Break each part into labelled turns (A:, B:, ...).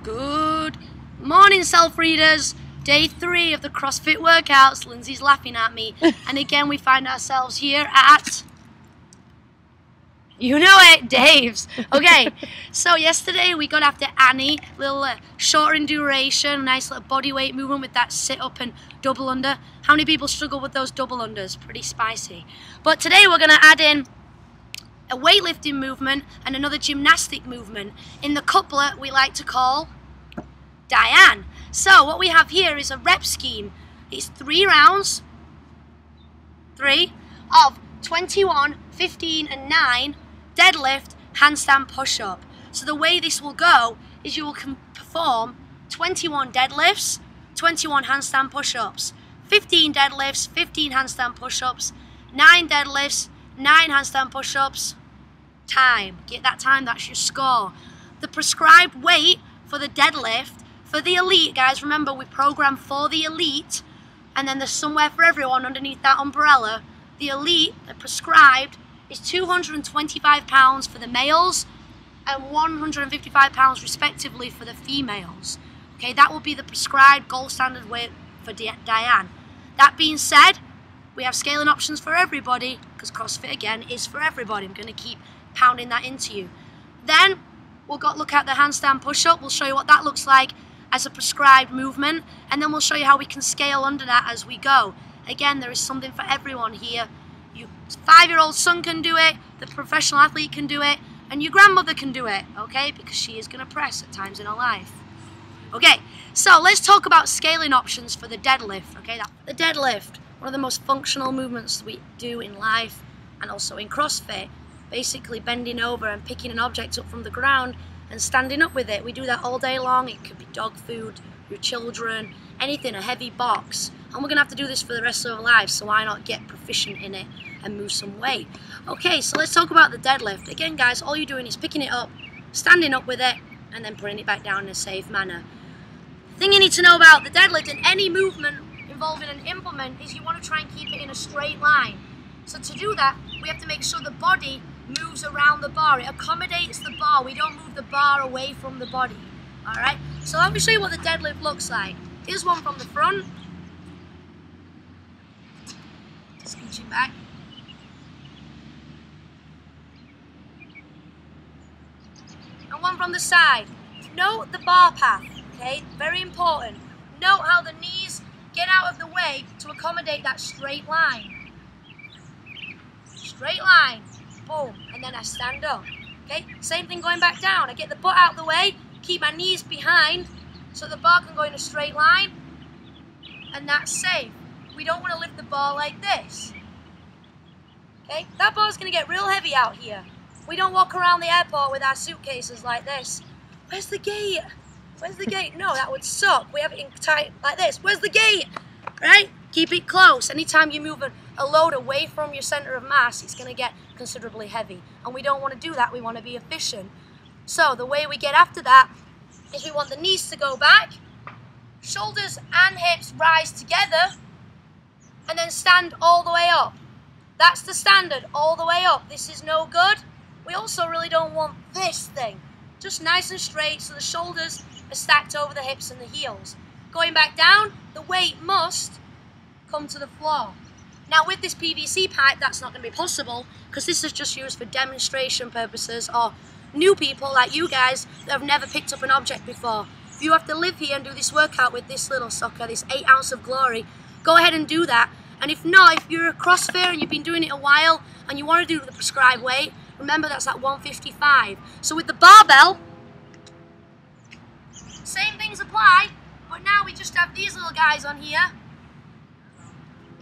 A: Good morning, self-readers. Day 3 of the CrossFit workouts. Lindsay's laughing at me. And again, we find ourselves here at, you know it, Dave's. Okay, so yesterday we got after Annie, little shorter in duration, nice little body weight movement with that sit-up and double under. How many people struggle with those double unders? Pretty spicy. But today we're going to add in a weightlifting movement and another gymnastic movement in the couplet we like to call Diane. So what we have here is a rep scheme. It's 3 rounds, 3 of 21, 15 and 9 deadlift, handstand push-up. So the way this will go is you will perform 21 deadlifts, 21 handstand push-ups, 15 deadlifts, 15 handstand push-ups, 9 deadlifts, 9 handstand push-ups, time. Get that time, that's your score. The prescribed weight for the deadlift, for the elite, guys, remember we program for the elite, and then there's somewhere for everyone underneath that umbrella. The elite, the prescribed, is 225 pounds for the males and 155 pounds respectively for the females. Okay, that will be the prescribed gold standard weight for Diane. That being said, we have scaling options for everybody, because CrossFit, again, is for everybody. I'm going to keep pounding that into you. Then we'll look at the handstand push-up. We'll show you what that looks like as a prescribed movement, and then we'll show you how we can scale under that as we go. Again, there is something for everyone here. Your 5-year-old son can do it, the professional athlete can do it, and your grandmother can do it, okay? Because she is going to press at times in her life. Okay, so let's talk about scaling options for the deadlift, okay? The deadlift, one of the most functional movements we do in life and also in CrossFit. Basically bending over and picking an object up from the ground and standing up with it. We do that all day long. It could be dog food, your children, anything, a heavy box. And we're going to have to do this for the rest of our lives, so why not get proficient in it and move some weight? Okay, so let's talk about the deadlift. Again, guys, all you're doing is picking it up, standing up with it, and then putting it back down in a safe manner. The thing you need to know about the deadlift and any movement involving an implement is you want to try and keep it in a straight line. So to do that, we have to make sure the body moves around the bar. It accommodates the bar. We don't move the bar away from the body. Alright? So let me show you what the deadlift looks like. Here's one from the front. Scooching back. And one from the side. Note the bar path. Okay? Very important. Note how the knees get out of the way to accommodate that straight line. Straight line. Boom, and then I stand up. Okay, same thing going back down. I get the butt out of the way, keep my knees behind so the bar can go in a straight line, and that's safe. We don't want to lift the bar like this. Okay, that bar's going to get real heavy out here. We don't walk around the airport with our suitcases like this. Where's the gate? Where's the gate? No, that would suck. We have it in tight like this. Where's the gate? Right? Keep it close. Anytime you move a load away from your center of mass, it's going to get considerably heavy. And we don't want to do that. We want to be efficient. So the way we get after that is we want the knees to go back, shoulders and hips rise together, and then stand all the way up. That's the standard, all the way up. This is no good. We also really don't want this thing. Just nice and straight so the shoulders are stacked over the hips and the heels. Going back down, the weight must come to the floor. Now with this PVC pipe, that's not going to be possible because this is just used for demonstration purposes or new people like you guys that have never picked up an object before. If you have to live here and do this workout with this little sucker, this 8 ounce of glory, go ahead and do that. And if not, if you're a CrossFitter and you've been doing it a while and you want to do the prescribed weight, remember that's at 155. So with the barbell, same things apply, but now we just have these little guys on here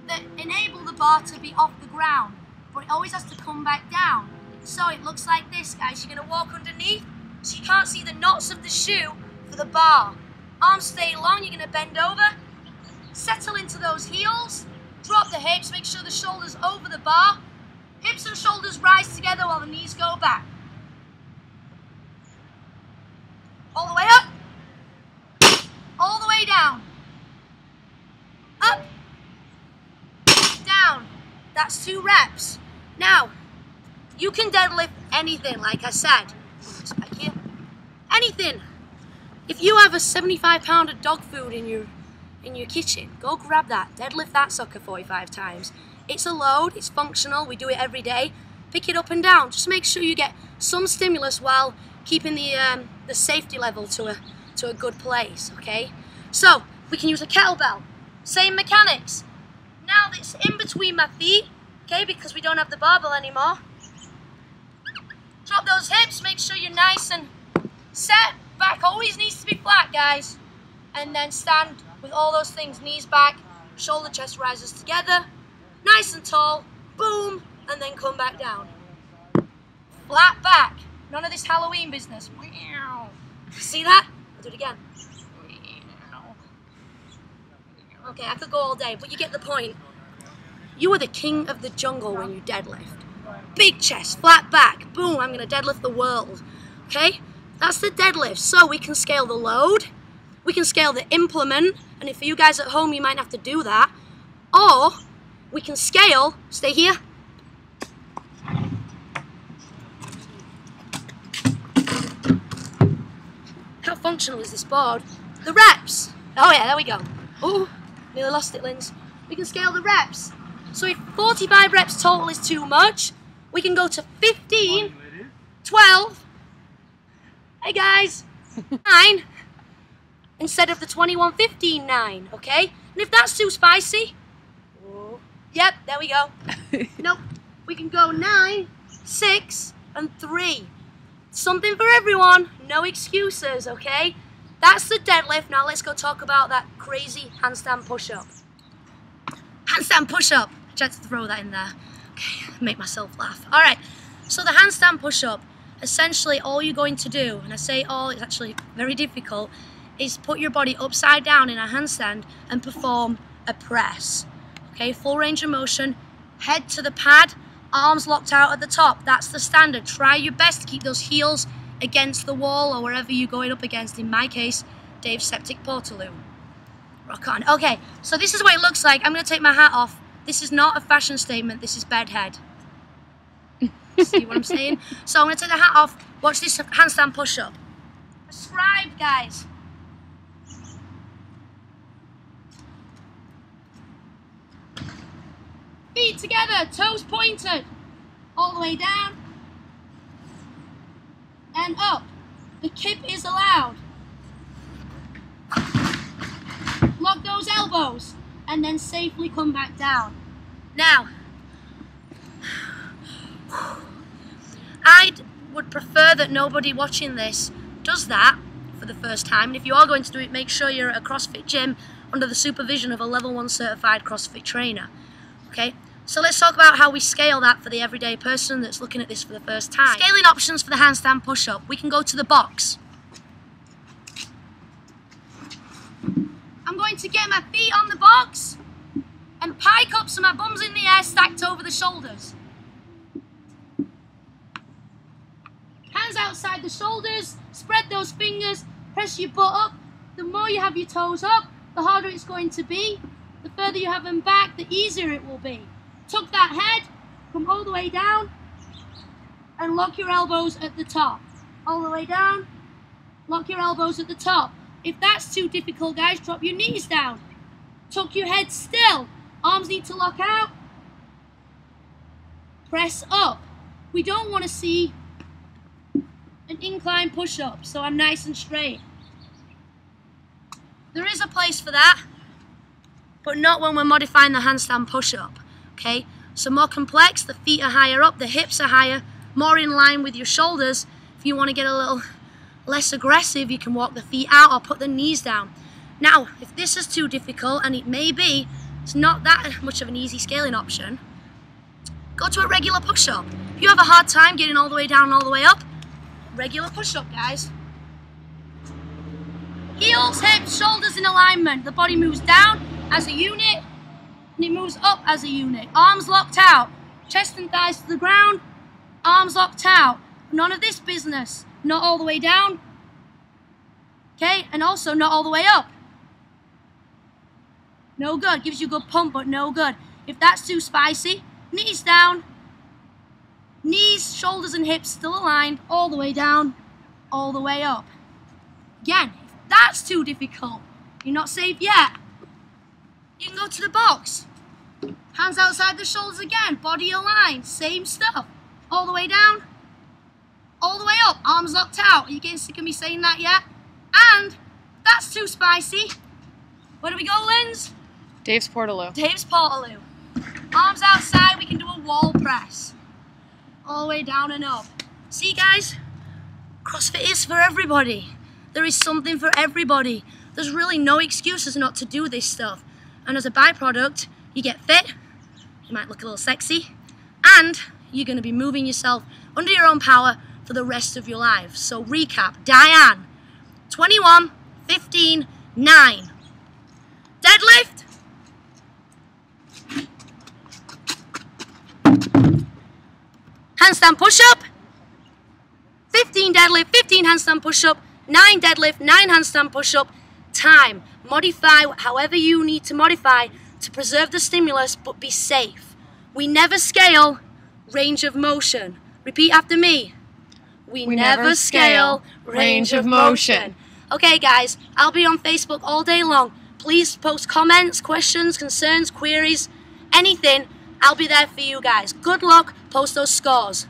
A: that enable the bar to be off the ground, but it always has to come back down. So it looks like this, guys. You're going to walk underneath, so you can't see the knots of the shoe for the bar. Arms stay long, you're going to bend over, settle into those heels, drop the hips, make sure the shoulders over the bar, hips and shoulders rise together while the knees go back. All the way up, all the way down, up, down. That's 2 reps. Now, you can deadlift anything, like I said. Back here. Anything. If you have a 75-pound of dog food in your kitchen, go grab that. Deadlift that sucker 45 times. It's a load, it's functional, we do it every day. Pick it up and down. Just make sure you get some stimulus while keeping the safety level to a good place, okay? So, we can use a kettlebell. Same mechanics. Now it's in between my feet, okay, because we don't have the barbell anymore. Drop those hips, make sure you're nice and set. Back always needs to be flat, guys. And then stand with all those things, knees back, shoulder chest rises together, nice and tall, boom, and then come back down. Flat back. None of this Halloween business. See that? I'll do it again. Okay, I could go all day, but you get the point. You are the king of the jungle when you deadlift. Big chest, flat back, boom, I'm gonna deadlift the world. Okay? That's the deadlift. So we can scale the load, we can scale the implement, and if for you guys at home you might have to do that, or we can scale, stay here. How functional is this board? The reps. Oh yeah, there we go. Oh, nearly lost it, Linz. We can scale the reps. So if 45 reps total is too much, we can go to 15, 12, hey guys, 9, instead of the 21, 15, 9, okay? And if that's too spicy, yep, there we go. Nope, we can go 9, 6, and 3. Something for everyone, no excuses, okay? That's the deadlift. Now let's go talk about that crazy handstand push-up. Handstand push-up. I tried to throw that in there. Okay, make myself laugh. All right, so the handstand push-up, essentially all you're going to do, and I say all, it's actually very difficult, is put your body upside down in a handstand and perform a press. Okay, full range of motion, head to the pad, arms locked out at the top. That's the standard. Try your best to keep those heels against the wall or wherever you're going up against. In my case, Dave's septic portaloo. Rock on. Okay, so this is what it looks like. I'm going to take my hat off. This is not a fashion statement. This is bedhead. See what I'm saying? So I'm going to take the hat off. Watch this handstand push-up. Prescribed, guys. Feet together, toes pointed. All the way down. And up. The kip is allowed. Lock those elbows. And then safely come back down. Now, I would prefer that nobody watching this does that for the first time. And if you are going to do it, make sure you're at a CrossFit gym under the supervision of a level 1 certified CrossFit trainer. Okay? So let's talk about how we scale that for the everyday person that's looking at this for the first time. Scaling options for the handstand push-up. We can go to the box. I'm going to get my feet on the box and pike up so my bum's in the air stacked over the shoulders. Hands outside the shoulders, spread those fingers, press your butt up. The more you have your toes up, the harder it's going to be. The further you have them back, the easier it will be. Tuck that head, come all the way down, and lock your elbows at the top. All the way down, lock your elbows at the top. If that's too difficult, guys, drop your knees down. Tuck your head still. Arms need to lock out. Press up. We don't want to see an incline push-up, so I'm nice and straight. There is a place for that, but not when we're modifying the handstand push-up, okay? So more complex, the feet are higher up, the hips are higher, more in line with your shoulders. If you want to get a little less aggressive, you can walk the feet out or put the knees down. Now, if this is too difficult, and it may be, it's not that much of an easy scaling option, go to a regular push-up. If you have a hard time getting all the way down and all the way up, regular push-up, guys. Heels, hips, shoulders in alignment. The body moves down as a unit, and it moves up as a unit. Arms locked out. Chest and thighs to the ground. Arms locked out. None of this business. Not all the way down. Okay, and also not all the way up. No good. Gives you a good pump, but no good. If that's too spicy, knees down. Knees, shoulders and hips still aligned. All the way down, all the way up. Again, That's too difficult. You're not safe yet. You can go to the box. Hands outside the shoulders again. Body aligned. Same stuff. All the way down. All the way up. Arms locked out. Are you getting sick of me saying that yet? And that's too spicy. Where do we go, Linz?
B: Dave's Portaloo.
A: Dave's Portaloo. Arms outside. We can do a wall press. All the way down and up. See, guys? CrossFit is for everybody. There is something for everybody. There's really no excuses not to do this stuff. And as a byproduct, you get fit, you might look a little sexy, and you're going to be moving yourself under your own power for the rest of your life. So recap, Diane, 21, 15, 9. Deadlift. Handstand push-up. 15 deadlift, 15 handstand push-up, 9 deadlift, 9 handstand push-up. Time. Modify however you need to modify to preserve the stimulus but be safe. We never scale range of motion. Repeat after me. We never scale range of motion. Okay, guys, I'll be on Facebook all day long. Please post comments, questions, concerns, queries, anything. I'll be there for you guys. Good luck. Post those scores.